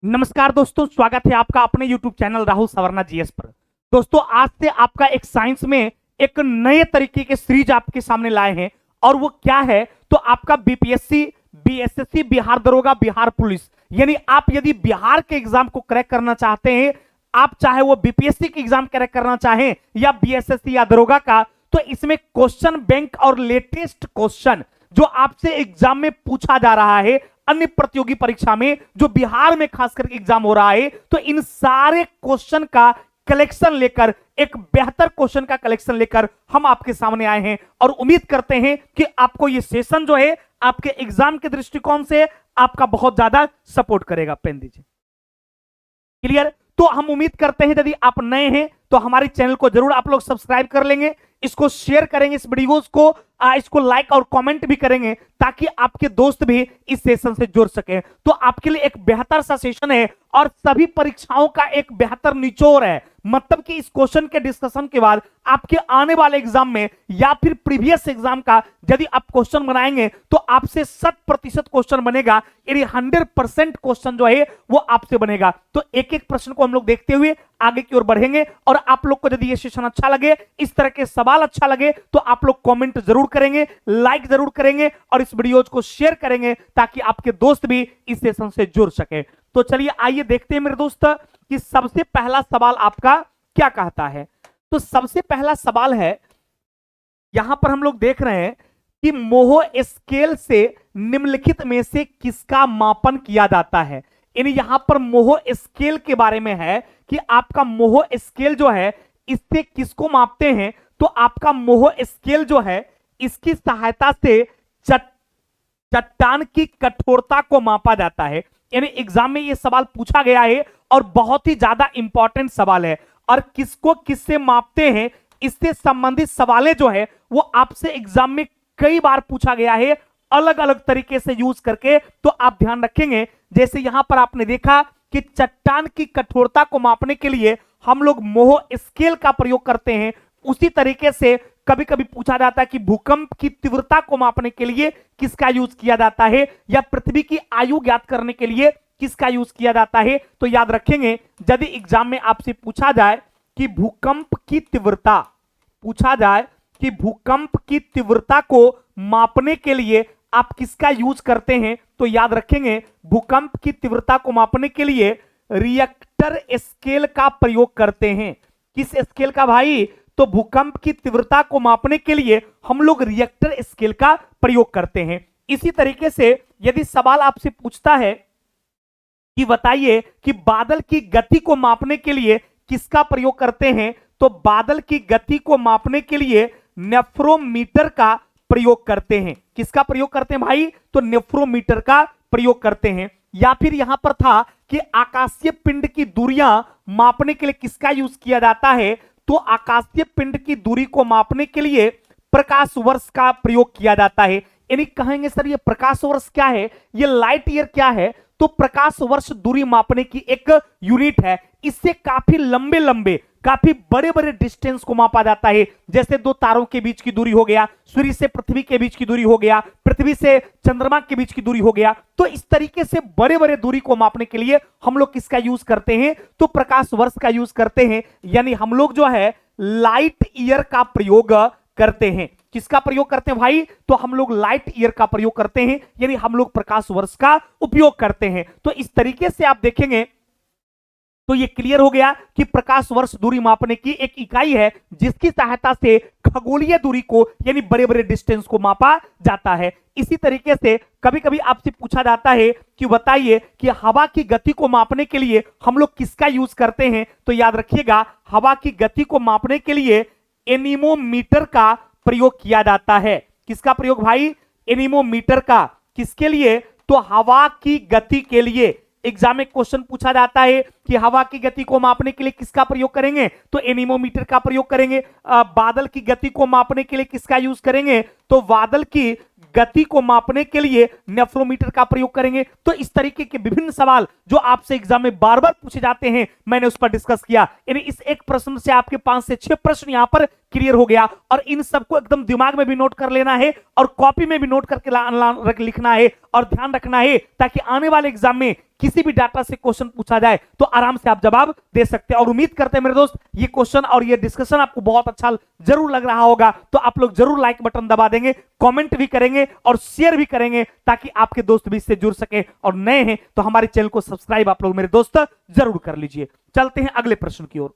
नमस्कार दोस्तों, स्वागत है आपका अपने YouTube channel Rahul Savarna GS पर। दोस्तों, आज से आपका एक साइंस में एक नए तरीके के सीरीज आपके सामने लाए हैं और वो क्या है तो आपका बीपीएससी, बीएसएससी, बिहार दरोगा, बिहार पुलिस, यानी आप यदि बिहार के एग्जाम को क्रैक करना चाहते हैं, आप चाहे वो बीपीएससी के एग्जाम क्रैक करना चाहें या बीएसएससी या दरोगा का, तो इसमें क्वेश्चन बैंक और लेटेस्ट क्वेश्चन जो आपसे एग्जाम में पूछा जा रहा है अन्य प्रतियोगी परीक्षा में, जो बिहार में खासकर एग्जाम हो रहा है, तो इन सारे क्वेश्चन का कलेक्शन लेकर, एक बेहतर क्वेश्चन का कलेक्शन लेकर हम आपके सामने आए हैं और उम्मीद करते हैं कि आपको यह सेशन जो है आपके एग्जाम के दृष्टिकोण से आपका बहुत ज्यादा सपोर्ट करेगा। पेन दीजिए। क्लियर? तो हम उम्मीद करते हैं यदि आप नए हैं तो हमारे चैनल को जरूर आप लोग सब्सक्राइब कर लेंगे, इसको शेयर करेंगे, इस वीडियोस को इसको लाइक और कमेंट भी करेंगे ताकि आपके दोस्त भी इस सेशन से जुड़ सके। तो आपके लिए एक बेहतर सा सेशन है और सभी परीक्षाओं का एक बेहतर निचोड़ है। मतलब कि इस क्वेश्चन के डिस्कशन के बाद आपके आने वाले एग्जाम में या फिर प्रीवियस एग्जाम का यदि आप क्वेश्चन बनाएंगे तो आपसे 100% क्वेश्चन बनेगा, यानी 100% क्वेश्चन जो है वो आपसे बनेगा। तो एक एक प्रश्न को हम लोग देखते हुए आगे की ओर बढ़ेंगे और आप लोग को यदि ये सेशन अच्छा लगे, इस तरह के सवाल अच्छा लगे, तो आप लोग कमेंट जरूर करेंगे, लाइक जरूर करेंगे और इस वीडियो को शेयर करेंगे ताकि आपके दोस्त भी इस सेशन से जुड़ सके। तो चलिए आइए देखते हैं मेरे दोस्त कि सबसे पहला सवाल आपका क्या कहता है। तो सबसे पहला सवाल है, यहां पर हम लोग देख रहे हैं कि मोह स्केल से निम्नलिखित में से किसका मापन किया जाता है। यानी यहां पर मोह स्केल के बारे में है कि आपका मोह स्केल जो है इससे किसको मापते हैं। तो आपका मोह स्केल जो है इसकी सहायता से चट्टान की कठोरता को मापा जाता है। यानी एग्जाम में यह सवाल पूछा गया है और बहुत ही ज्यादा इंपॉर्टेंट सवाल है। और किसको किससे मापते हैं, इससे संबंधित सवालें जो है वो आपसे एग्जाम में कई बार पूछा गया है अलग अलग तरीके से यूज करके। तो आप ध्यान रखेंगे, जैसे यहां पर आपने देखा कि चट्टान की कठोरता को मापने के लिए हम लोग मोह स्केल का प्रयोग करते हैं, उसी तरीके से कभी कभी पूछा जाता है कि भूकंप की तीव्रता को मापने के लिए किसका यूज किया जाता है या पृथ्वी की आयु ज्ञात करने के लिए किसका यूज किया जाता है। तो याद रखेंगे, यदि एग्जाम में आपसे पूछा जाए कि भूकंप की तीव्रता, पूछा जाए कि भूकंप की तीव्रता को मापने के लिए आप किसका यूज करते हैं, तो याद रखेंगे भूकंप की तीव्रता को मापने के लिए रिएक्टर स्केल का प्रयोग करते हैं। किस स्केल का भाई? तो भूकंप की तीव्रता को मापने के लिए हम लोग रिएक्टर स्केल का प्रयोग करते हैं। इसी तरीके से यदि सवाल आपसे पूछता है कि बताइए कि बादल की गति को मापने के लिए किसका प्रयोग करते हैं, तो बादल की गति को मापने के लिए नेफ्रोमीटर का प्रयोग करते हैं। किसका प्रयोग करते हैं भाई? तो नेफ्रोमीटर का प्रयोग करते हैं। या फिर यहां पर था कि आकाशीय पिंड की दूरियां मापने के लिए किसका यूज किया जाता है, तो आकाशीय पिंड की दूरी को मापने के लिए प्रकाश वर्ष का प्रयोग किया जाता है। यानी कहेंगे सर ये प्रकाश वर्ष क्या है, ये लाइट ईयर क्या है, तो प्रकाश वर्ष दूरी मापने की एक यूनिट है। इससे काफी लंबे लंबे, काफी बड़े बड़े डिस्टेंस को मापा जाता है। जैसे दो तारों के बीच की दूरी हो गया, सूर्य से पृथ्वी के बीच की दूरी हो गया, पृथ्वी से चंद्रमा के बीच की दूरी हो गया। तो इस तरीके से बड़े बड़े दूरी को मापने के लिए हम लोग किसका यूज करते हैं, तो प्रकाश वर्ष का यूज करते हैं। यानी हम लोग जो है लाइट ईयर का प्रयोग करते हैं। किसका प्रयोग करते हैं भाई? तो हम लोग लाइट ईयर का प्रयोग करते हैं, यानी हम लोग प्रकाश वर्ष का उपयोग करते हैं। तो इस तरीके से आप देखेंगे तो ये क्लियर हो गया कि प्रकाश वर्ष दूरी मापने की एक इकाई है जिसकी सहायता से खगोलीय दूरी को, यानी बड़े बड़े डिस्टेंस को मापा जाता है। इसी तरीके से कभी कभी आपसे पूछा जाता है कि बताइए कि हवा की गति को मापने के लिए हम लोग किसका यूज करते हैं, तो याद रखिएगा हवा की गति को मापने के लिए एनीमोमीटर का प्रयोग किया जाता है। किसका प्रयोग भाई? एनीमोमीटर का। किसके लिए? तो हवा की गति के लिए। एग्जाम में क्वेश्चन पूछा जाता है कि हवा की गति को मापने के लिए किसका प्रयोग करेंगे, तो एनीमोमीटर का प्रयोग करेंगे। बादल की गति को मापने के लिए किसका यूज करेंगे, तो बादल की गति को मापने के लिए नेफ्रोमीटर का प्रयोग करेंगे। तो इस तरीके के विभिन्न सवाल जो आपसे एग्जाम में बार बार पूछे जाते हैं, मैंने उस पर डिस्कस किया। यानी इस एक प्रश्न से आपके 5 से 6 प्रश्न यहां पर क्लियर हो गया, और इन सबको एकदम दिमाग में भी नोट कर लेना है और कॉपी में भी नोट करके लिखना है और ध्यान रखना है, ताकि आने वाले एग्जाम में किसी भी डाटा से क्वेश्चन पूछा जाए तो आराम से आप जवाब दे सकते हैं। और उम्मीद करते हैं मेरे दोस्त ये क्वेश्चन और ये डिस्कशन आपको बहुत अच्छा जरूर लग रहा होगा, तो आप लोग जरूर लाइक बटन दबा देंगे, कमेंट भी करेंगे और शेयर भी करेंगे, ताकि आपके दोस्त भी इससे जुड़ सके। और नए हैं तो हमारे चैनल को सब्सक्राइब आप लोग मेरे दोस्त जरूर कर लीजिए। चलते हैं अगले प्रश्न की ओर।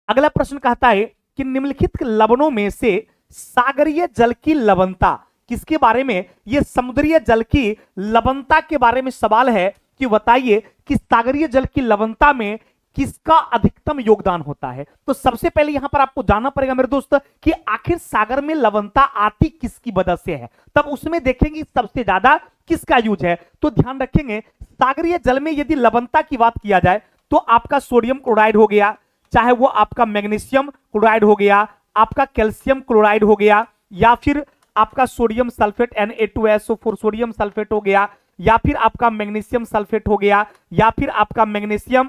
अगला प्रश्न कहता है कि निम्नलिखित लवणों में से सागरीय जल की लवणता किसके बारे में, यह समुद्रीय जल की लवणता के बारे में सवाल है कि बताइए कि सागरीय जल की लवणता में किसका अधिकतम योगदान होता है। तो सबसे पहले यहां पर आपको जानना पड़ेगा मेरे दोस्त कि आखिर सागर में लवणता आती किसकी वजह से है, तब उसमें देखेंगे सबसे ज्यादा किसका यूज है। तो ध्यान रखेंगे सागरीय जल में यदि लवणता की बात किया जाए तो आपका सोडियम क्लोराइड हो गया, चाहे वो आपका मैग्नीशियम क्लोराइड हो गया, आपका कैल्शियम क्लोराइड हो गया, या फिर आपका sodium sulphate Na2SO4 sodium sulphate हो गया, या फिर आपका मैग्नीशियम सल्फेट हो गया, या फिर आपका मैग्नीशियम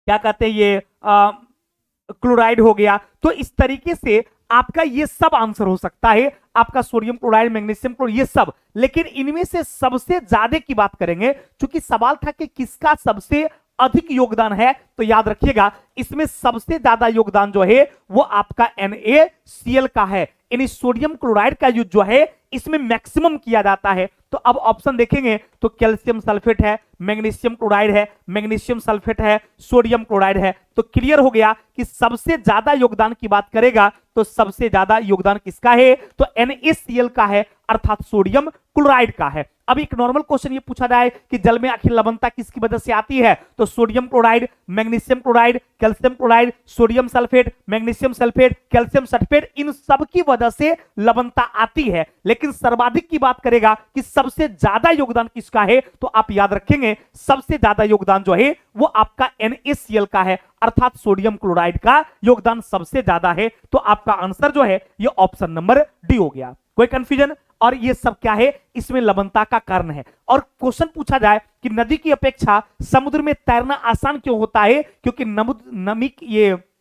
क्या कहते हैं ये क्लोराइड हो गया। तो इस तरीके से आपका ये सब आंसर हो सकता है, आपका सोडियम क्लोराइड, मैग्नीशियम क्लोराइड, ये सब। लेकिन इनमें से सबसे ज्यादा की बात करेंगे, क्योंकि सवाल था कि किसका सबसे अधिक योगदान है, तो याद रखिएगा इसमें सबसे ज्यादा योगदान जो है वो आपका NaCl का है। यानी सोडियम क्लोराइड का यूज जो है इसमें मैक्सिमम किया जाता है। तो अब ऑप्शन देखेंगे तो कैल्शियम सल्फेट है, मैग्नीशियम क्लोराइड है, मैग्नीशियम सल्फेट है, सोडियम क्लोराइड है। तो क्लियर हो गया कि सबसे ज्यादा योगदान की बात करेगा तो सबसे ज्यादा योगदान किसका है, तो NaCl का है, अर्थात सोडियम क्लोराइड का है। अब एक नॉर्मल क्वेश्चन ये पूछा जाए कि जल में आखिर लवणता किसकी वजह से आती है, तो sodium chloride, magnesium chloride, calcium chloride, sodium sulphate, magnesium sulphate, calcium sulphate, इन सब की वजह से लवणता आती है। लेकिन सर्वाधिक की बात करेगा कि सबसे ज्यादा योगदान किसका है, तो आप याद रखेंगे सबसे ज्यादा योगदान जो है वो आपका NaCl का है, अर्थात सोडियम क्लोराइड का योगदान सबसे ज्यादा है। तो आपका आंसर जो है ये ऑप्शन नंबर डी हो गया। कोई कंफ्यूजन? और ये सब क्या है, इसमें लवणता का कारण है। और क्वेश्चन पूछा जाए कि नदी की अपेक्षा समुद्र में तैरना आसान क्यों होता है, क्योंकि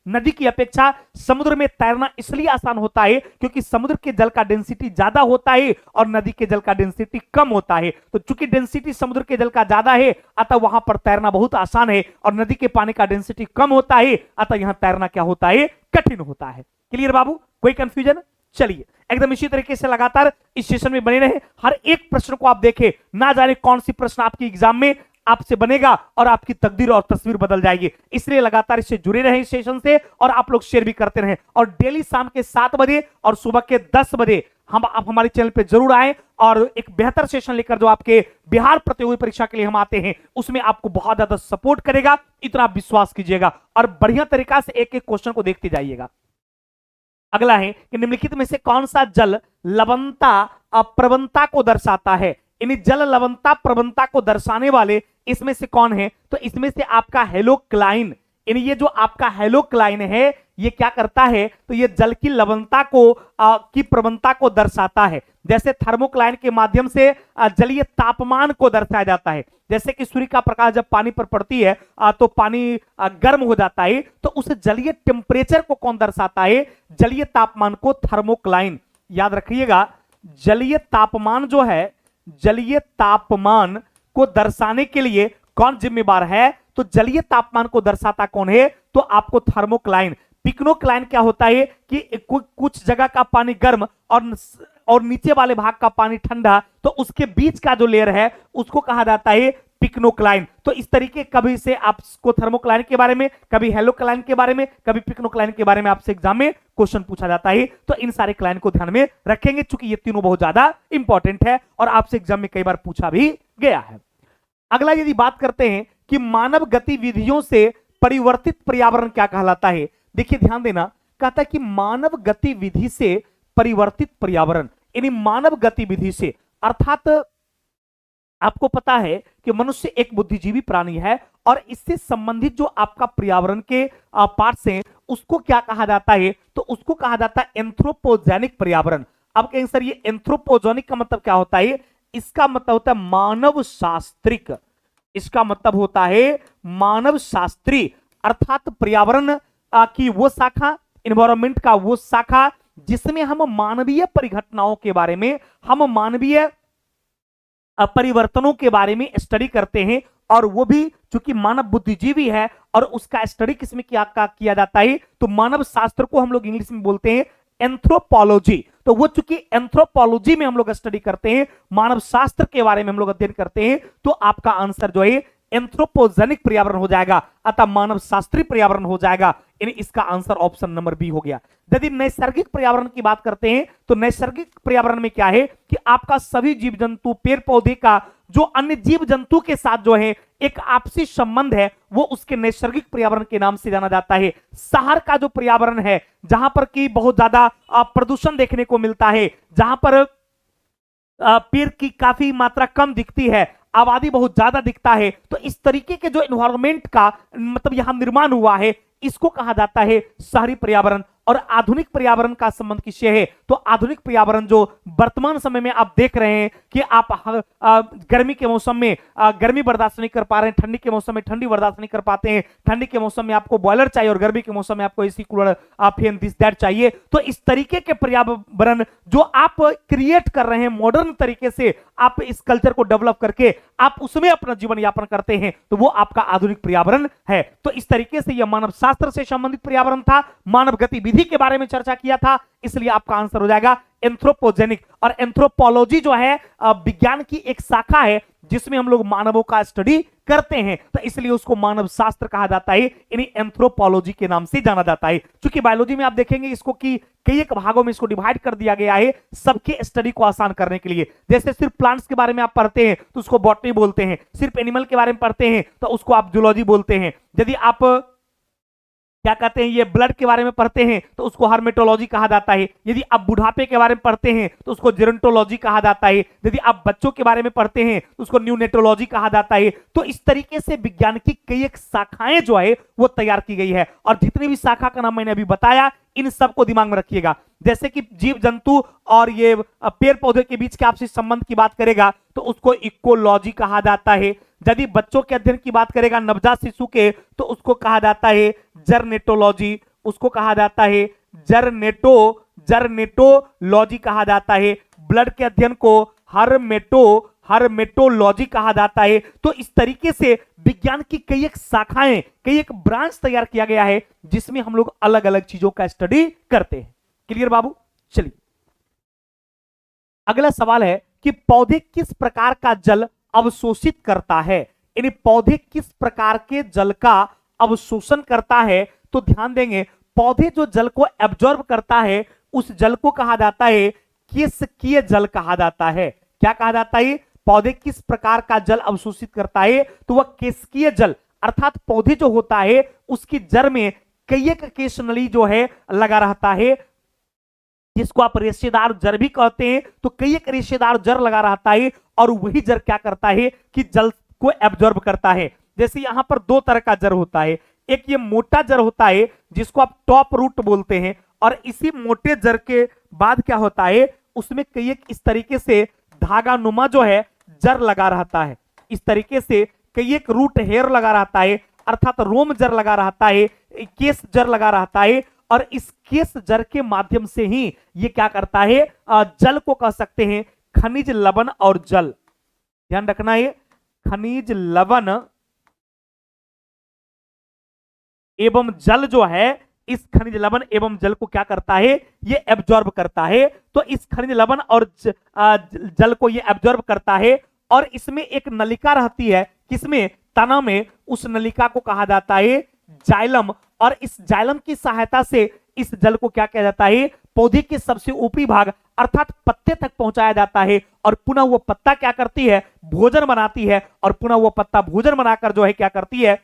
नदी की अपेक्षा समुद्र में तैरना इसलिए आसान होता है क्योंकि समुद्र के जल का डेंसिटी ज्यादा होता है और नदी के जल का डेंसिटी कम होता है। तो चूंकि डेंसिटी समुद्र के जल का ज्यादा है अतः वहां पर तैरना बहुत आसान है, और नदी के पानी का डेंसिटी कम होता है अतः यहां तैरना क्या होता है, कठिन होता है। क्लियर बाबू? कोई कंफ्यूजन? चलिए एकदम इसी तरीके से लगातार इस सेशन में बने रहे, हर एक प्रश्न को आप देखें, ना जाने कौन सी प्रश्न आपकी एग्जाम में आपसे बनेगा और आपकी तकदीर और तस्वीर बदल जाएगी। इसलिए लगातार इससे जुड़े रहें इस सेशन से, और आप लोग शेयर भी करते रहें। और डेली शाम के 7 बजे और सुबह के 10 बजे आप हमारे चैनल पे जरूर आएं, और एक बेहतर सेशन लेकर जो आपके बिहार प्रतियोगी परीक्षा के लिए हम आते हैं उसमें आपको बहुत ज्यादा सपोर्ट करेगा, इतना विश्वास कीजिएगा, और बढ़िया तरीका से एक एक क्वेश्चन को देखते जाइएगा। अगला है कि निम्नलिखित में से कौन सा जल लवणता प्रवणता को दर्शाता है, यानी जल लवणता प्रवणता को दर्शाने वाले इसमें से कौन है, तो इसमें से आपका हेलोक्लाइन, यानी ये जो आपका हेलोक्लाइन है ये क्या करता है, तो ये जल की लवणता को की प्रवणता को दर्शाता है। जैसे थर्मोक्लाइन के माध्यम से जलीय तापमान को दर्शाया जाता है, जैसे कि सूर्य का प्रकाश जब पानी पर पड़ती है तो पानी गर्म हो जाता है, तो उस जलीय टेम्परेचर को कौन दर्शाता है, जलीय तापमान को थर्मोक्लाइन। याद रखिएगा जलीय तापमान जो है, जलीय तापमान को दर्शाने के लिए कौन जिम्मेवार है, तो जलीय तापमान को दर्शाता कौन है, तो आपको थर्मोक्लाइन। पिक्नोक्लाइन क्या होता है कि कुछ जगह का पानी गर्म और नीचे वाले भाग का पानी ठंडा, तो उसके बीच का जो लेयर है उसको कहा जाता है पिक्नोक्लाइन। तो इस तरीके कभी से आपको थर्मोक्लाइन के बारे में, कभी हेलोक्लाइन के बारे में, कभी पिक्नोक्लाइन के बारे में आपसे एग्जाम में क्वेश्चन पूछा जाता है। तो इन सारे क्लाइन को ध्यान में रखेंगे, चूंकि ये तीनों बहुत ज्यादा इंपॉर्टेंट है और आपसे एग्जाम में कई बार पूछा भी गया है। अगला यदि बात करते हैं कि मानव गतिविधियों से परिवर्तित पर्यावरण क्या कहलाता है, देखिए ध्यान देना, कहता है कि मानव गतिविधि से परिवर्तित पर्यावरण, यानी मानव गतिविधि से, अर्थात आपको पता है कि मनुष्य एक बुद्धिजीवी प्राणी है और इससे संबंधित जो आपका पर्यावरण के पार्ट्स हैं उसको क्या कहा जाता है, तो उसको कहा जाता है एंथ्रोपोजेनिक पर्यावरण, अब कहेंगे सर ये एंथ्रोपोजेनिक का मतलब क्या होता है? इसका मतलब होता है मानव शास्त्रिक। इसका मतलब होता है मानव शास्त्री, अर्थात पर्यावरण की वो शाखा, इन्वायरमेंट का वो शाखा जिसमें हम मानवीय परिघटनाओं के बारे में, हम मानवीय परिवर्तनों के बारे में स्टडी करते हैं। और वो भी चूंकि मानव बुद्धिजीवी है और उसका स्टडी किसमें किया जाता है? तो मानव शास्त्र को हम लोग इंग्लिश में बोलते हैं एंथ्रोपोलॉजी। तो वो चूंकि एंथ्रोपोलॉजी में हम लोग स्टडी करते हैं, मानव शास्त्र के बारे में हम लोग अध्ययन करते हैं, तो आपका आंसर जो है एंथ्रोपोजेनिक पर्यावरण हो जाएगा, अतः मानव शास्त्रीय पर्यावरण हो जाएगा। इसका आंसर ऑप्शन नंबर बी हो गया। यदि नैसर्गिक पर्यावरण की बात करते हैं तो नैसर्गिक पर्यावरण में क्या है कि आपका सभी जीव जंतु, पेड़ पौधे का जो अन्य जीव जंतु के साथ जो है एक आपसी संबंध है, वो उसके नैसर्गिक पर्यावरण के नाम से जाना जाता है। शहर का जो पर्यावरण है, जहां पर की बहुत ज्यादा प्रदूषण देखने को मिलता है, जहां पर पेड़ की काफी मात्रा कम दिखती है, आबादी बहुत ज्यादा दिखता है, तो इस तरीके के जो एनवायरनमेंट का मतलब यहां निर्माण हुआ है, इसको कहा जाता है शहरी पर्यावरण। और आधुनिक पर्यावरण का संबंध किससे है? तो आधुनिक पर्यावरण जो वर्तमान समय में आप देख रहे हैं कि आप गर्मी के मौसम में गर्मी बर्दाश्त नहीं कर पा रहे हैं, ठंडी के मौसम में ठंडी बर्दाश्त नहीं कर पाते हैं, ठंडी के मौसम में आपको बॉयलर चाहिए और गर्मी के मौसम में आपको AC cooler fan this that चाहिए। तो इस तरीके के पर्यावरण जो आप क्रिएट कर रहे हैं मॉडर्न तरीके से, आप इस कल्चर को डेवलप करके आप उसमें अपना जीवन यापन करते हैं, तो वो आपका आधुनिक पर्यावरण है। तो इस तरीके से यह मानव शास्त्र से संबंधित पर्यावरण था, मानव गतिविधि के बारे में चर्चा किया था, इसलिए आपका आंसर हो जाएगा एंथ्रोपोजेनिक। और एंथ्रोपोलॉजी जो है विज्ञान की एक शाखा है जिसमें हम लोग मानवों का स्टडी करते हैं, तो इसलिए उसको मानव शास्त्र कहा जाता है, यानी एंथ्रोपोलॉजी के नाम से जाना जाता है। क्योंकि बायोलॉजी में आप देखेंगे इसको कि कई एक भागों में इसको डिवाइड कर दिया गया है सबके स्टडी को आसान करने के लिए। जैसे सिर्फ प्लांट्स के बारे में आप पढ़ते हैं तो उसको बॉटनी बोलते हैं, सिर्फ एनिमल के बारे में पढ़ते हैं तो उसको आप जूलॉजी बोलते हैं, यदि आप क्या कहते हैं ये ब्लड के बारे में पढ़ते हैं तो उसको हार्मेटोलॉजी कहा जाता है, यदि आप बुढ़ापे के बारे में पढ़ते हैं तो उसको जेरोंटोलॉजी कहा जाता है, यदि आप बच्चों के बारे में पढ़ते हैं तो उसको न्यूनेटोलॉजी कहा जाता है। तो इस तरीके से विज्ञान की कई एक शाखाएं जो है वो तैयार की गई है, और जितनी भी शाखा का नाम मैंने अभी बताया इन सबको दिमाग में रखिएगा। जैसे कि जीव जंतु और ये पेड़ पौधे के बीच के आपसी संबंध की बात करेगा तो उसको इकोलॉजी कहा जाता है। यदि बच्चों के अध्ययन की बात करेगा नवजात शिशु के तो उसको कहा जाता है जर्नेटोलॉजी, उसको कहा जाता है जर्नेटोलॉजी कहा जाता है। ब्लड के अध्ययन को हर्मेटोलॉजी कहा जाता है। तो इस तरीके से विज्ञान की कई एक शाखाएं, कई एक ब्रांच तैयार किया गया है जिसमें हम लोग अलग अलग चीजों का स्टडी करते हैं। क्लियर बाबू? चलिए अगला सवाल है कि पौधे किस प्रकार का जल अवशोषित करता है, यानी पौधे किस प्रकार के जल का अवशोषण करता है। तो ध्यान देंगे, पौधे जो जल को एब्जॉर्ब करता है उस जल को कहा जाता है केशकीय जल कहा जाता है। क्या कहा जाता है? पौधे किस प्रकार का जल अवशोषित करता है तो वह केशकीय जल, अर्थात पौधे जो होता है उसकी जड़ में कई एक केशनली जो है लगा रहता है, जिसको आप रेशेदार जड़ भी कहते हैं। तो कई एक रेशेदार जड़ लगा रहता है और वही जड़ क्या करता है कि जल को एब्जॉर्ब करता है। जैसे यहां पर दो तरह का जड़ होता है, एक ये मोटा जड़ होता है जिसको आप टॉप रूट बोलते हैं, और इसी मोटे जड़ के बाद क्या होता है उसमें कई एक इस तरीके से धागा नुमा जो है जड़ लगा रहता है। इस तरीके से कई एक रूट हेयर लगा रहता है, अर्थात रोम जड़ लगा रहता है, केस जड़ लगा रहता है, और इस केस जड़ के माध्यम से ही ये क्या करता है जल को कह सकते हैं खनिज लवण और जल। ध्यान रखना है, खनिज लवण एवं जल जो है, इस खनिज लवण एवं जल को क्या करता है ये एब्जॉर्ब करता है। तो इस खनिज लवण और जल को ये एब्जॉर्ब करता है, और इसमें एक नलिका रहती है, किसमें? तना में। उस नलिका को कहा जाता है जाइलम, और इस जाइलम की सहायता से इस जल को क्या किया जाता है पौधे के सबसे ऊपरी भाग अर्थात पत्ते तक पहुंचाया जाता है, और पुनः वो पत्ता क्या करती है भोजन बनाती है, और पुनः वो पत्ता भोजन बनाकर जो है क्या करती है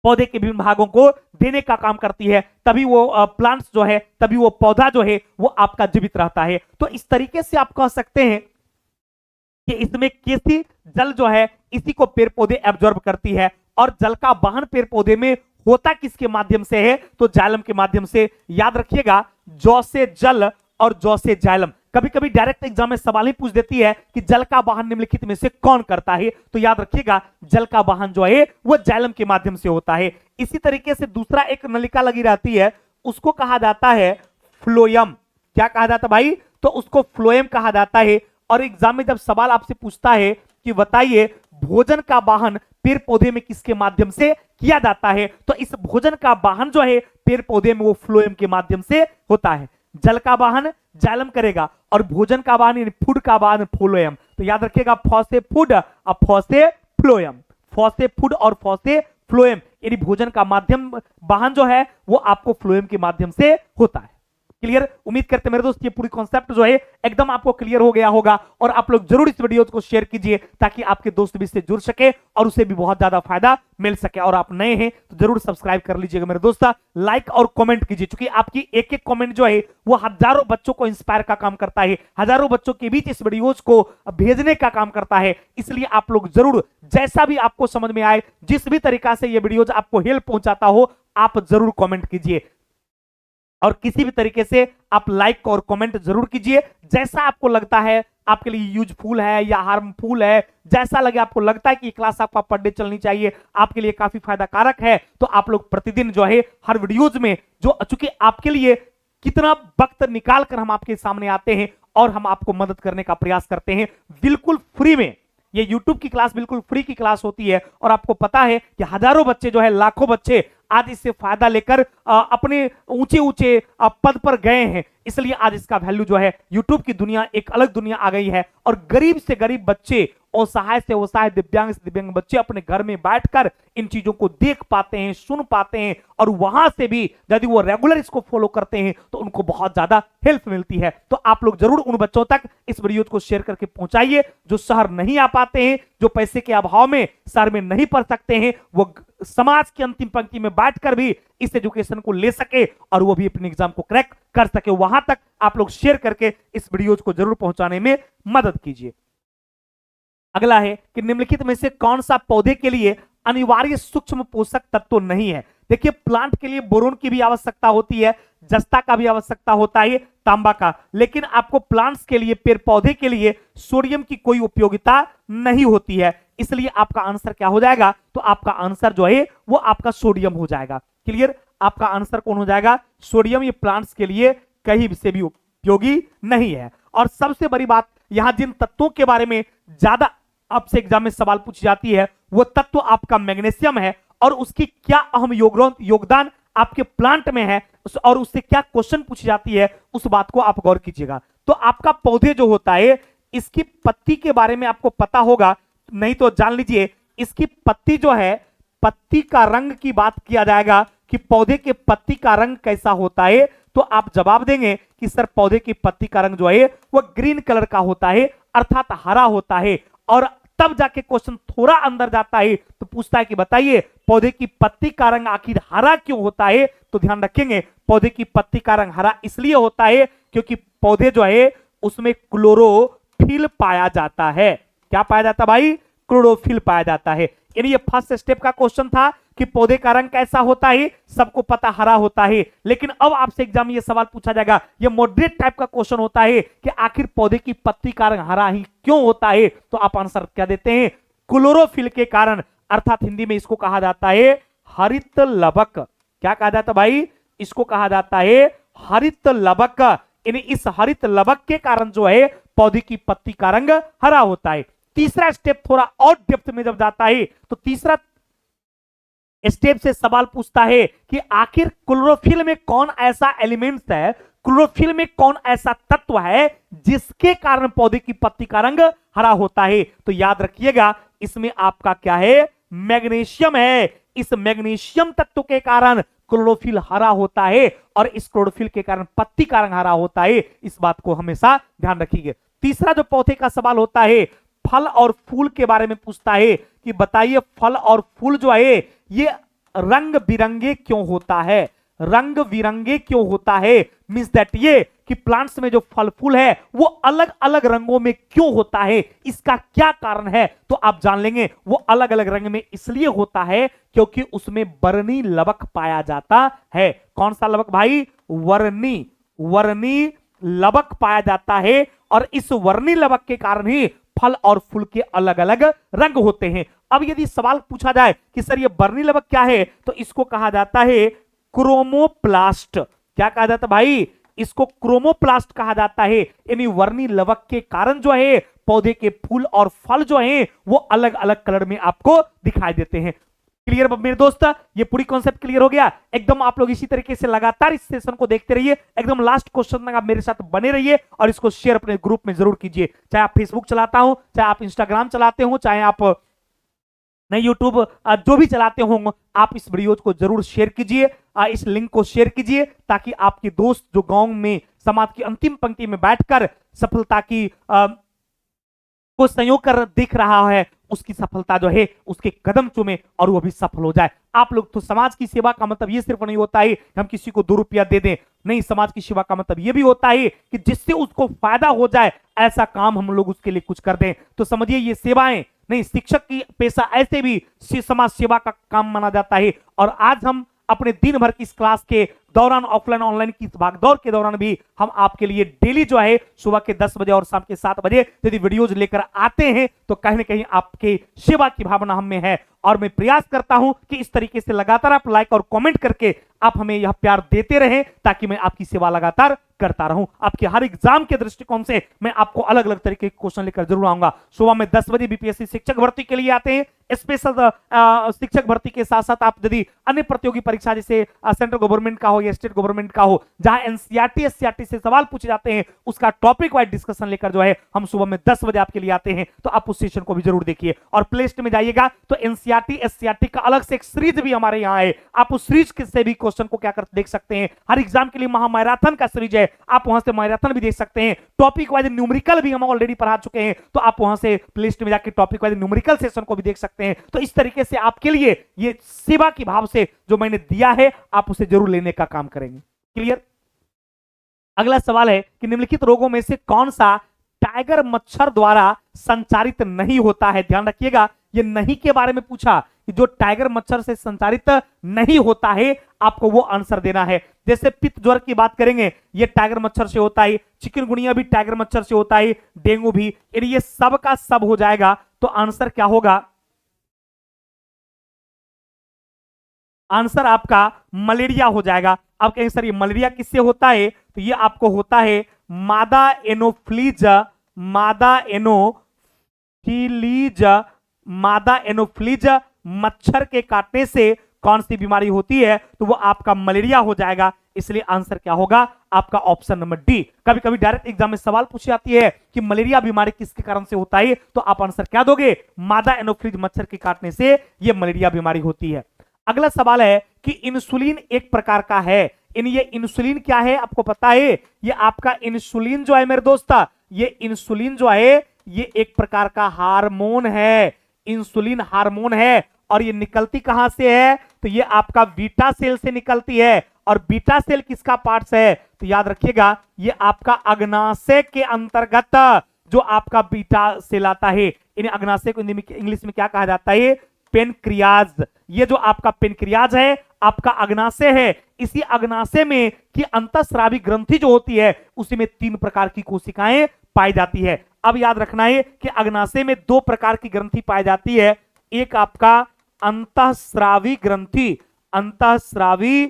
पौधे के विभिन्न भागों को देने का काम करती है। तभी वो प्लांट्स जो है, तभी वो पौधा जो है वो आपका जीवित रहता है। तो इस तरीके से आप कह सकते हैं कि इसमें केसी जल जो है इसी को पेड़ पौधे एब्जॉर्ब करती है, और जल का वहन पेड़ पौधे में होता किसके माध्यम से है तो जाइलम के माध्यम से। याद रखिएगा, जौ से जल और जौ से जाइलम। कभी कभी डायरेक्ट एग्जाम में सवाल ही पूछ देती है कि जल का वाहन निम्नलिखित में से कौन करता है, तो याद रखिएगा जल का वाहन जो है वो जाइलम के माध्यम से होता है। इसी तरीके से दूसरा एक नलिका लगी रहती है, उसको कहा जाता है फ्लोएम। क्या कहा जाता है भाई? तो उसको फ्लोएम कहा जाता है। और एग्जाम में जब सवाल आपसे पूछता है कि बताइए भोजन का वाहन पेड़ पौधे में किसके माध्यम से किया जाता है, तो इस भोजन का वाहन जो है पेड़ पौधे में वो फ्लोएम के माध्यम से होता है। जल का वाहन जाइलम करेगा और भोजन का वाहन यानी फूड का वाहन फ्लोएम। तो याद रखिएगा फ से फूड और फ से फ्लोएम, फ से फूड और फ से फ्लोएम, यानी भोजन का माध्यम वाहन जो है वो आपको फ्लोएम के माध्यम से होता है। क्लियर? उम्मीद करते हैं मेरे दोस्त ये पूरी कॉन्सेप्ट जो है एकदम आपको क्लियर हो गया होगा। और आप लोग जरूर इस वीडियो को शेयर कीजिए ताकि आपके दोस्त भी इससे जुड़ सके और उसे भी बहुत ज्यादा फायदा मिल सके। और आप नए हैं तो जरूर सब्सक्राइब कर लीजिएगा मेरे दोस्त, लाइक और कमेंट कीजिए, क्योंकि आपकी एक एक कमेंट जो है वो हजारों बच्चों को इंस्पायर का काम करता है, हजारों बच्चों के बीच इस वीडियोज को भेजने का काम करता है। इसलिए आप लोग जरूर जैसा भी आपको समझ में आए, जिस भी तरीका से ये वीडियोज आपको हेल्प पहुंचाता हो, आप जरूर कमेंट कीजिए और किसी भी तरीके से आप लाइक और कमेंट जरूर कीजिए। जैसा आपको लगता है आपके लिए यूजफुल है या हार्मफुल है, जैसा लगे आपको लगता है कि क्लास आपका पर डे चलनी चाहिए, आपके लिए काफी फायदा कारक है, तो आप लोग प्रतिदिन जो है हर वीडियोज में जो चूंकि आपके लिए कितना वक्त निकाल कर हम आपके सामने आते हैं और हम आपको मदद करने का प्रयास करते हैं बिल्कुल फ्री में। ये YouTube की क्लास बिल्कुल फ्री की क्लास होती है और आपको पता है कि हजारों बच्चे जो है, लाखों बच्चे आज इससे फायदा लेकर अपने ऊंचे ऊंचे पद पर गए हैं। इसलिए आज इसका वैल्यू जो है YouTube की दुनिया एक अलग दुनिया आ गई है और गरीब से गरीब बच्चे, असहाय से असहाय, दिव्यांग से दिव्यांग बच्चे अपने घर में बैठकर इन चीजों को देख पाते हैं, सुन पाते हैं और वहां से भी यदि वो रेगुलर इसको फॉलो करते हैं तो उनको बहुत ज्यादा हेल्प मिलती है। तो आप लोग जरूर उन बच्चों तक इस वीडियो को शेयर करके पहुंचाइए जो शहर नहीं आ पाते हैं, जो पैसे के अभाव में शहर में नहीं पढ़ सकते हैं, वो समाज की अंतिम पंक्ति में बैठकर भी इस एजुकेशन को ले सके और वो भी अपने एग्जाम को क्रैक कर सके। वहां तक आप लोग शेयर करके इस वीडियोज को जरूर पहुंचाने में मदद कीजिए। अगला है कि निम्नलिखित में से कौन सा पौधे के लिए अनिवार्य सूक्ष्म पोषक तत्व नहीं है? देखिए प्लांट के लिए बोरोन की भी आवश्यकता होती है, जस्ता का भी आवश्यकता होता है, तांबा का, लेकिन आपको प्लांट्स के लिए, पेड़ पौधे के लिए सोडियम की कोई उपयोगिता नहीं होती है। इसलिए आपका आंसर क्या हो जाएगा? तो आपका आंसर जो है वो आपका सोडियम हो जाएगा। क्लियर? आपका आंसर कौन हो जाएगा? सोडियम। ये प्लांट्स के लिए कहीं से भी उपयोगी नहीं है। और सबसे बड़ी बात, यहां जिन तत्वों के बारे में ज्यादा आपसे एग्जाम में सवाल पूछी जाती है वो तत्व आपका मैग्नीशियम है और उसकी क्या अहम योगदान आपके प्लांट में है और उससे क्या क्वेश्चन पूछी जाती है, उस बात को आप गौर कीजिएगा। तो आपका पौधे जो होता है, इसकी पत्ती के बारे में आपको पता होगा, नहीं तो जान लीजिए इसकी पत्ती जो है, पत्ती का रंग की बात किया जाएगा कि पौधे के पत्ती का रंग कैसा होता है, तो आप जवाब देंगे कि सर पौधे की पत्ती का रंग जो है वो ग्रीन कलर का होता है, अर्थात हरा होता है। और तब जाके क्वेश्चन थोड़ा अंदर जाता है तो पूछता है कि बताइए पौधे की पत्ती का रंग आखिर हरा क्यों होता है? तो ध्यान रखेंगे पौधे की पत्ती का रंग हरा इसलिए होता है क्योंकि पौधे जो है उसमें क्लोरोफिल पाया जाता है। क्या पाया जाता भाई? क्लोरोफिल पाया जाता है। यानी ये फर्स्ट स्टेप का क्वेश्चन था कि पौधे का रंग कैसा होता है, सबको पता हरा होता है। लेकिन अब आपसे एग्जाम में ये सवाल पूछा जाएगा, ये मॉडरेट टाइप का क्वेश्चन होता है कि आखिर पौधे की पत्ती का रंग हरा ही क्यों होता है? तो आप आंसर क्या देते हैं? क्लोरोफिल के कारण, अर्थात हिंदी में इसको कहा जाता है हरित लवक। क्या कहा जाता भाई? इसको कहा जाता है हरित लवक। यानी इस हरित लवक के कारण जो है पौधे की पत्ती का रंग हरा होता है। तीसरा स्टेप थोड़ा और डेप्थ में जब जाता है तो तीसरा स्टेप से सवाल पूछता है कि आखिर क्लोरोफिल में कौन ऐसा एलिमेंट्स है, क्लोरोफिल में कौन ऐसा तत्व है जिसके कारण पौधे की पत्ती का रंग हरा होता है? तो याद रखिएगा इसमें आपका क्या है? मैग्नीशियम है। इस मैग्नीशियम तत्व के कारण क्लोरोफिल हरा होता है और इस क्लोरोफिल के कारण पत्ती का रंग हरा होता है। इस बात को हमेशा ध्यान रखिएगा। तीसरा जो पौधे का सवाल होता है, फल और फूल के बारे में पूछता है कि बताइए फल और फूल जो है ये रंग बिरंगे क्यों होता है? रंग बिरंगे क्यों होता है मींस दैट ये कि प्लांट्स में जो फल फूल है वो अलग अलग रंगों में क्यों होता है, इसका क्या कारण है? तो आप जान लेंगे वो अलग अलग रंग में इसलिए होता है क्योंकि उसमें वर्णी लवक पाया जाता है। कौन सा लवक भाई? वर्णी लवक पाया जाता है और इस वर्णी लवक के कारण ही फल और फूल के अलग अलग रंग होते हैं। अब यदि सवाल पूछा जाए कि सर ये वर्णी लवक क्या है, तो इसको कहा जाता है क्रोमोप्लास्ट। क्या कहा जाता है भाई? इसको क्रोमोप्लास्ट कहा जाता है। यानी वर्णी लवक के कारण जो है पौधे के फूल और फल जो हैं वो अलग अलग कलर में आपको दिखाई देते हैं। क्लियर मेरे दोस्त? ये पूरी कॉन्सेप्ट क्लियर हो गया एकदम। आप लोग इसी तरीके से लगातार इस सेशन को देखते रहिए, एकदम लास्ट क्वेश्चन तक आप मेरे साथ बने रहिए और इसको शेयर अपने ग्रुप में जरूर कीजिए। चाहे आप फेसबुक चलाता हो, चाहे आप इंस्टाग्राम चलाते हो, चाहे आप नहीं यूट्यूब जो भी चलाते होंगे, आप इस वीडियो को जरूर शेयर कीजिए, इस लिंक को शेयर कीजिए ताकि आपके दोस्त जो गांव में समाज की अंतिम पंक्ति में बैठकर सफलता की को संयोग कर दिख रहा है, उसकी सफलता जो है उसके कदम चूमे और वो भी सफल हो जाए। आप लोग तो समाज की सेवा का मतलब ये सिर्फ नहीं होता है कि हम किसी को 2 रुपया दे दें, नहीं, समाज की सेवा का मतलब ये भी होता है कि जिससे उसको फायदा हो जाए ऐसा काम हम लोग उसके लिए कुछ कर दें। तो समझिए ये सेवाएं नहीं, शिक्षक की पेशा ऐसे भी समाज सेवा का काम माना जाता है। और आज हम अपने दिन भर की इस क्लास के दौरान, ऑफलाइन ऑनलाइन की भागदौड़ के दौरान भी हम आपके लिए डेली जो है सुबह के 10 बजे और शाम के 7 बजे यदि वीडियोज लेकर आते हैं तो कहीं ना कहीं आपके सेवा की भावना हम में है। और मैं प्रयास करता हूं कि इस तरीके से लगातार आप लाइक और कमेंट करके आप हमें यह प्यार देते रहें ताकि मैं आपकी सेवा लगातार करता रहूं। आपके हर एग्जाम के दृष्टिकोण से मैं आपको अलग अलग तरीके के क्वेश्चन लेकर जरूर आऊंगा। सुबह में 10 बजे बीपीएससी शिक्षक भर्ती के लिए आते हैं, स्पेशल शिक्षक भर्ती के साथ साथ आप यदि अन्य प्रतियोगी परीक्षा जैसे सेंट्रल गवर्नमेंट का हो या स्टेट गवर्नमेंट का हो, जहां एनसीईआरटी एससीईआरटी से सवाल पूछे जाते हैं, उसका टॉपिक वाइज डिस्कशन लेकर जो है हम सुबह में 10 बजे आपके लिए आते हैं। तो आप उस सेशन को भी जरूर देखिए। और प्ले लिस्ट में जाइएगा तो एनसीईआरटी एससीईआरटी का अलग से एक सीरीज भी हमारे यहाँ है, आप उस सीरीज से भी क्वेश्चन को क्या कर देख सकते हैं। हर एग्जाम के लिए महामैराथन का सीरीज है, आप वहां से मैराथन भी देख सकते हैं। टॉपिक वाइज न्यूमेरिकल भी हम ऑलरेडी पढ़ा चुके हैं, तो आप वहां से प्ले लिस्ट में जाकर टॉपिक वाइज न्यूमेरिकल सेशन को भी देख सकते हैं। तो इस तरीके से आपके लिए ये सेवा की भाव से जो मैंने दिया है आप उसे जरूर लेने का काम करेंगे। क्लियर? अगला सवाल है कि निम्नलिखित रोगों में से कौन सा टाइगर मच्छर द्वारा संचारित नहीं होता है? ध्यान रखिएगा, ये नहीं के बारे में पूछा कि जो टाइगर मच्छर से संचारित नहीं होता है, आपको वो आंसर देना है। जैसे पित्त ज्वर की बात करेंगे, ये टाइगर मच्छर से होता है, चिकनगुनिया भी टाइगर मच्छर से होता है, डेंगू भी, ये सब का सब हो जाएगा। तो आंसर क्या होगा? आंसर आपका मलेरिया हो जाएगा। अब कहेंगे सर ये मलेरिया किससे होता है? तो ये आपको होता है मादा एनोफ्लीज, मादा एनोफ्लीज मच्छर के काटने से कौन सी बीमारी होती है? तो वो आपका मलेरिया हो जाएगा। इसलिए आंसर क्या होगा? आपका ऑप्शन नंबर डी। कभी कभी डायरेक्ट एग्जाम में सवाल पूछी जाती है कि मलेरिया बीमारी किसके कारण से होता है, तो आप आंसर क्या दोगे? मादा एनोफ्लीज मच्छर के काटने से ये मलेरिया बीमारी होती है। अगला सवाल है कि इंसुलिन एक प्रकार का है, ये इंसुलिन क्या है आपको पता है? ये आपका इंसुलिन जो है मेरे दोस्त, ये इंसुलिन जो है ये एक प्रकार का हार्मोन है, इंसुलिन हार्मोन है। और ये निकलती कहां से है? तो ये आपका बीटा सेल से निकलती है। और बीटा सेल किसका पार्ट्स है? तो याद रखिएगा ये आपका अग्नाशय के अंतर्गत जो आपका बीटा सेल आता है, इन अग्नाशय को इंग्लिश में क्या कहा जाता है? पेनक्रियाज। ये जो आपका पेनक्रियाज है आपका अग्नाशय है, इसी अग्नाशय में की अंतःस्रावी ग्रंथि जो होती है उसी में 3 प्रकार की कोशिकाएं पाई जाती है। अब याद रखना है कि अग्नाशय में 2 प्रकार की ग्रंथि पाई जाती है, एक आपका अंतःस्रावी ग्रंथि, अंतःस्रावी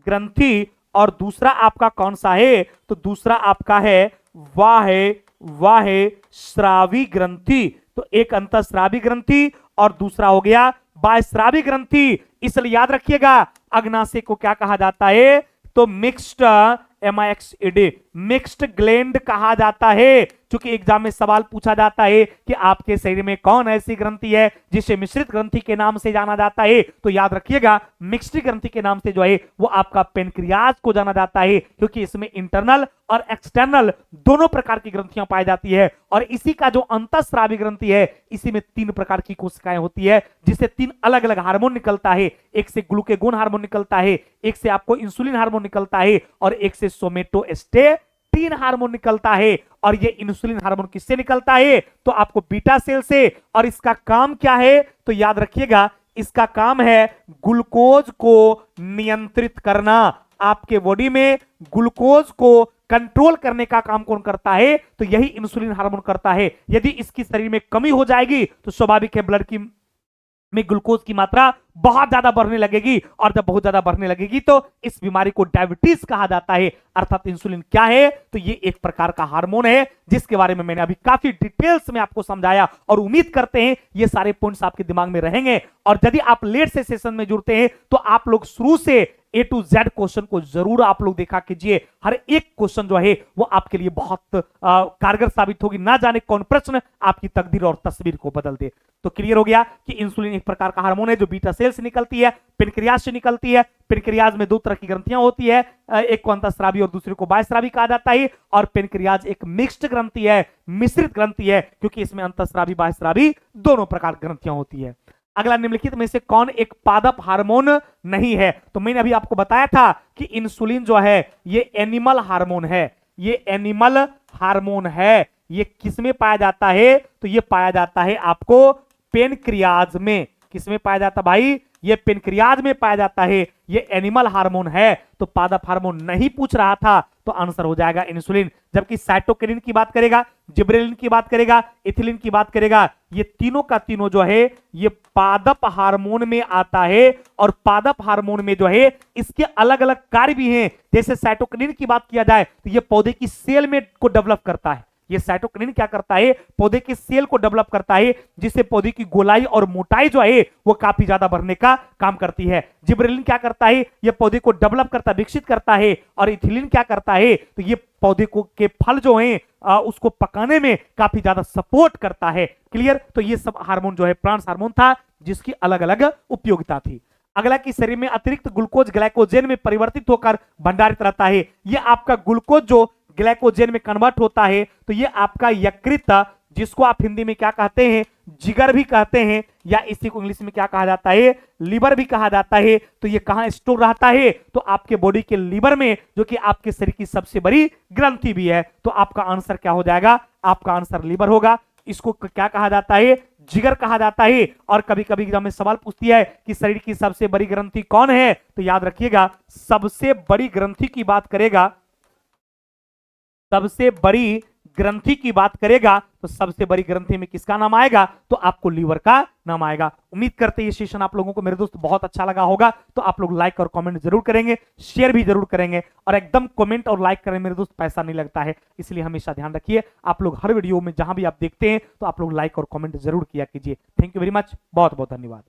ग्रंथि, और दूसरा आपका कौन सा है? तो दूसरा आपका है वाहे श्रावी ग्रंथि। तो एक अंतःस्रावी ग्रंथि और दूसरा हो गया बाह्यस्रावी ग्रंथि। इसलिए याद रखिएगा अग्नाशय को क्या कहा जाता है? तो मिक्स्ड मिक्स्ड ग्लैंड कहा जाता है। क्योंकि एग्जाम में सवाल पूछा जाता है कि आपके शरीर में कौन ऐसी ग्रंथि है जिसे मिश्रित ग्रंथि के नाम से जाना जाता है, तो याद रखिएगा मिक्स्ड ग्रंथि के नाम से जो है वो आपका पेनक्रियाज को जाना जाता है, क्योंकि इसमें इंटरनल और एक्सटर्नल दोनों प्रकार की ग्रंथियां पाई जाती है। और इसी का जो अंतःस्रावी ग्रंथि है इसी में 3 प्रकार की कोशिकाएं होती है, जिससे 3 अलग अलग हार्मोन निकलता है। एक से ग्लूकेगोन हार्मोन निकलता है, एक से आपको इंसुलिन हार्मोन निकलता है, और एक से सोमेटोस्टेटिन हार्मोन निकलता है। और ये इंसुलिन हार्मोन किससे निकलता है? तो आपको बीटा सेल से। और इसका काम क्या है? तो याद रखिएगा इसका काम है ग्लूकोज को नियंत्रित करना, आपके बॉडी में ग्लूकोज को कंट्रोल करने का काम कौन करता है? तो यही इंसुलिन हार्मोन करता है। यदि इसकी शरीर में कमी हो जाएगी तो स्वाभाविक है ब्लड की में ग्लूकोज की मात्रा बहुत ज्यादा बढ़ने लगेगी, और जब बहुत ज्यादा बढ़ने लगेगी तो इस बीमारी को डायबिटीज कहा जाता है। अर्थात इंसुलिन क्या है? तो ये एक प्रकार का हार्मोन है जिसके बारे में मैंने अभी काफी डिटेल्स में आपको समझाया, और उम्मीद करते हैं ये सारे पॉइंट्स आपके दिमाग में रहेंगे। और यदि आप लेट से सेशन में जुड़ते हैं तो आप लोग शुरू से A to Z क्वेश्चन को जरूर आप लोग देखा कीजिए। हर एक क्वेश्चन जो है वो आपके लिए बहुत कारगर साबित होगी। ना जाने कौन प्रश्न आपकी तकदीर और तस्वीर को बदल दे। तो क्लियर हो गया कि इंसुलिन एक प्रकार का हार्मोन है जो बीटा सेल से निकलती है, पेनक्रियाज से निकलती है। पेनक्रियाज में दो तरह की ग्रंथियां होती है, एक को अंतःस्रावी और दूसरे को बाह्यस्रावी कहा जाता है। और पेनक्रियाज एक मिक्स्ड ग्रंथि है, मिश्रित ग्रंथि है, क्योंकि इसमें अंतःस्रावी बाह्यस्रावी दोनों प्रकार की ग्रंथियां होती है। अगला, निम्नलिखित में से कौन एक पादप हार्मोन नहीं है? तो मैंने अभी आपको बताया था कि इंसुलिन जो है ये एनिमल हार्मोन है। ये एनिमल हार्मोन है। ये किसमें पाया जाता है? तो ये पाया जाता है आपको पेनक्रियाज में। किसमें पाया जाता भाई? ये पेनक्रियाज में पाया जाता है। ये एनिमल हार्मोन है। तो पादप हार्मोन नहीं पूछ रहा था, तो आंसर हो जाएगा इंसुलिन। जबकि साइटोकिनिन की बात करेगा, जिब्रेलिन की बात करेगा, इथिलीन की बात करेगा, ये तीनों का तीनों जो है ये पादप हार्मोन में आता है। और पादप हार्मोन में जो है इसके अलग अलग कार्य भी हैं। जैसे साइटोकिनिन की बात किया जाए तो ये पौधे की सेल में को डेवलप करता है। ये साइटोकिनिन क्या करता है? पौधे के सेल को डेवलप करता है, जिससे पौधे की गोलाई और मोटाई जो है वो काफी ज्यादा बढ़ने का काम करती है। जिब्रेलिन क्या करता है? ये पौधे को डेवलप करता, विकसित करता है। और इथिलीन क्या करता है? तो ये पौधे को के फल जो हैं उसको पकाने में काफी ज्यादा सपोर्ट करता है। क्लियर? तो ये सब हार्मोन जो है प्लांट हार्मोन था जिसकी अलग अलग उपयोगिता थी। अगला, कि शरीर में अतिरिक्त ग्लूकोज ग्लाइकोजेन में परिवर्तित होकर भंडारित रहता है। ये आपका ग्लूकोज जो ग्लाइकोजेन में कन्वर्ट होता है तो ये आपका यकृत, जिसको आप हिंदी में क्या कहते हैं? जिगर भी कहते हैं, या इसी को इंग्लिश में क्या कहा जाता है? लीवर भी कहा जाता है। तो ये कहां स्टोर रहता है? तो आपके बॉडी के लीवर में, जो कि आपके शरीर की सबसे बड़ी ग्रंथि भी है। तो आपका आंसर क्या हो जाएगा? आपका आंसर लीवर होगा। इसको क्या कहा जाता है? जिगर कहा जाता है। और कभी कभी हमें सवाल पूछती है कि शरीर की सबसे बड़ी ग्रंथि कौन है? तो याद रखिएगा, सबसे बड़ी ग्रंथि की बात करेगा, सबसे बड़ी ग्रंथि की बात करेगा तो सबसे बड़ी ग्रंथि में किसका नाम आएगा? तो आपको लीवर का नाम आएगा। उम्मीद करते हैं ये सेशन आप लोगों को मेरे दोस्त बहुत अच्छा लगा होगा। तो आप लोग लाइक और कमेंट जरूर करेंगे, शेयर भी जरूर करेंगे। और एकदम कमेंट और लाइक करें मेरे दोस्त, पैसा नहीं लगता है, इसलिए हमेशा ध्यान रखिए। आप लोग हर वीडियो में जहां भी आप देखते हैं तो आप लोग लाइक और कमेंट जरूर किया कीजिए। थैंक यू वेरी मच, बहुत बहुत धन्यवाद।